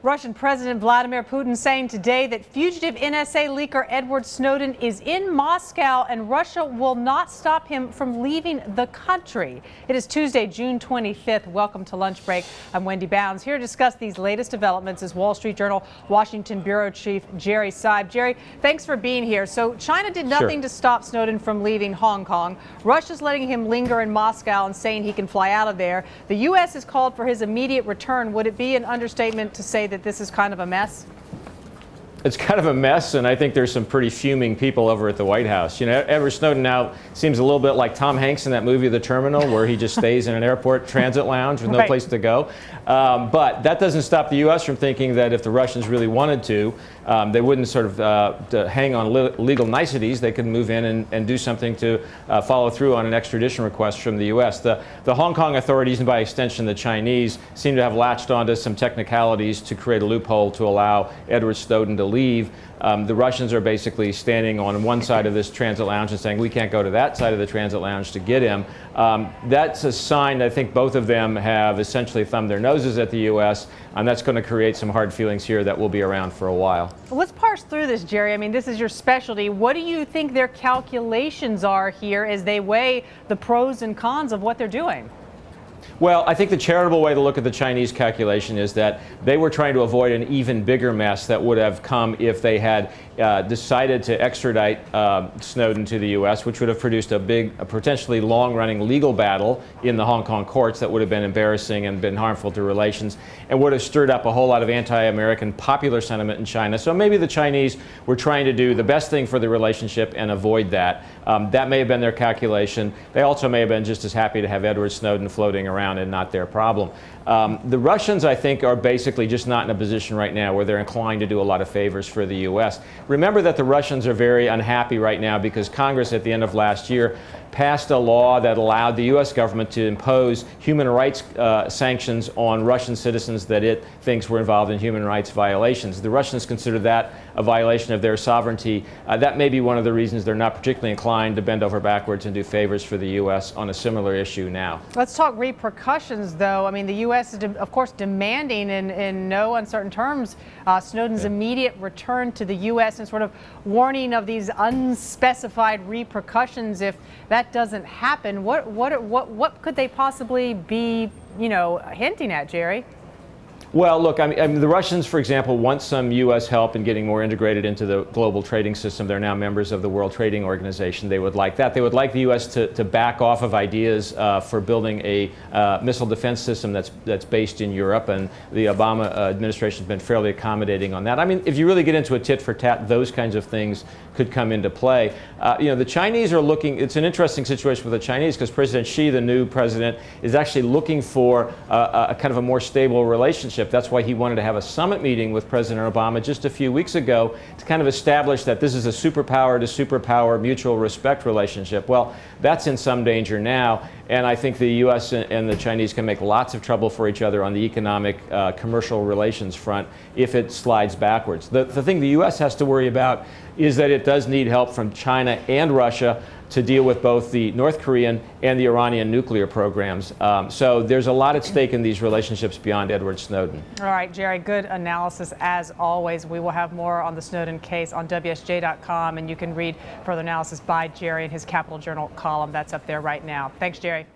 Russian President Vladimir Putin saying today that fugitive NSA leaker Edward Snowden is in Moscow and Russia will not stop him from leaving the country. It is Tuesday, June 25th. Welcome to Lunch Break. I'm Wendy Bounds. Here to discuss these latest developments is Wall Street Journal Washington Bureau Chief Jerry Seib. Jerry, thanks for being here. So China did nothing to stop Snowden from leaving Hong Kong. Russia's letting him linger in Moscow and saying he can fly out of there. The U.S. has called for his immediate return. Would it be an understatement to say that this is kind of a mess? It's kind of a mess, and I think there's some pretty fuming people over at the White House. You know, Edward Snowden now seems a little bit like Tom Hanks in that movie, The Terminal, where he just stays in an airport transit lounge with no place to go. But that doesn't stop the U.S. from thinking that if the Russians really wanted to, they wouldn't sort of hang on legal niceties. They could move in and do something to follow through on an extradition request from the U.S. The Hong Kong authorities, and by extension the Chinese, seem to have latched onto some technicalities to create a loophole to allow Edward Snowden to leave. The Russians are basically standing on one side of this transit lounge and saying we can't go to that side of the transit lounge to get him. That's a sign I think both of them have essentially thumbed their noses at the U.S., and that's going to create some hard feelings here that will be around for a while. Well, let's parse through this, Jerry. I mean, this is your specialty. What do you think their calculations are here as they weigh the pros and cons of what they're doing? Well, I think the charitable way to look at the Chinese calculation is that they were trying to avoid an even bigger mess that would have come if they had decided to extradite Snowden to the U.S., which would have produced a potentially long-running legal battle in the Hong Kong courts that would have been embarrassing and been harmful to relations and would have stirred up a whole lot of anti-American popular sentiment in China. So maybe the Chinese were trying to do the best thing for the relationship and avoid that. That may have been their calculation. They also may have been just as happy to have Edward Snowden floating around and not their problem. The Russians, I think, are basically just not in a position right now where they're inclined to do a lot of favors for the U.S. Remember that the Russians are very unhappy right now because Congress at the end of last year passed a law that allowed the U.S. government to impose human rights sanctions on Russian citizens that it thinks were involved in human rights violations. The Russians consider that a violation of their sovereignty. That may be one of the reasons they're not particularly inclined to bend over backwards and do favors for the U.S. on a similar issue now. Let's talk repercussions, though. I mean, the U.S. is, of course, demanding in no uncertain terms Snowden's immediate return to the U.S. and sort of warning of these unspecified repercussions if that doesn't happen. What could they possibly be, hinting at, Jerry? Well, look, I mean, the Russians, for example, want some U.S. help in getting more integrated into the global trading system. They're now members of the World Trading Organization. They would like that. They would like the U.S. to back off of ideas for building a missile defense system that's based in Europe, and the Obama administration has been fairly accommodating on that. I mean, if you really get into a tit for tat, those kinds of things could come into play. The Chinese are looking, it's an interesting situation for the Chinese because President Xi, the new president, is actually looking for a kind of a more stable relationship. That's why he wanted to have a summit meeting with President Obama just a few weeks ago to kind of establish that this is a superpower to superpower mutual respect relationship. Well, that's in some danger now, and I think the U.S. and the Chinese can make lots of trouble for each other on the economic, commercial relations front if it slides backwards. The thing the U.S. has to worry about is that it does need help from China and Russia to deal with both the North Korean and the Iranian nuclear programs. So there's a lot at stake in these relationships beyond Edward Snowden. All right, Jerry, good analysis as always. We will have more on the Snowden case on WSJ.com, and you can read further analysis by Jerry in his Capital Journal column. That's up there right now. Thanks, Jerry.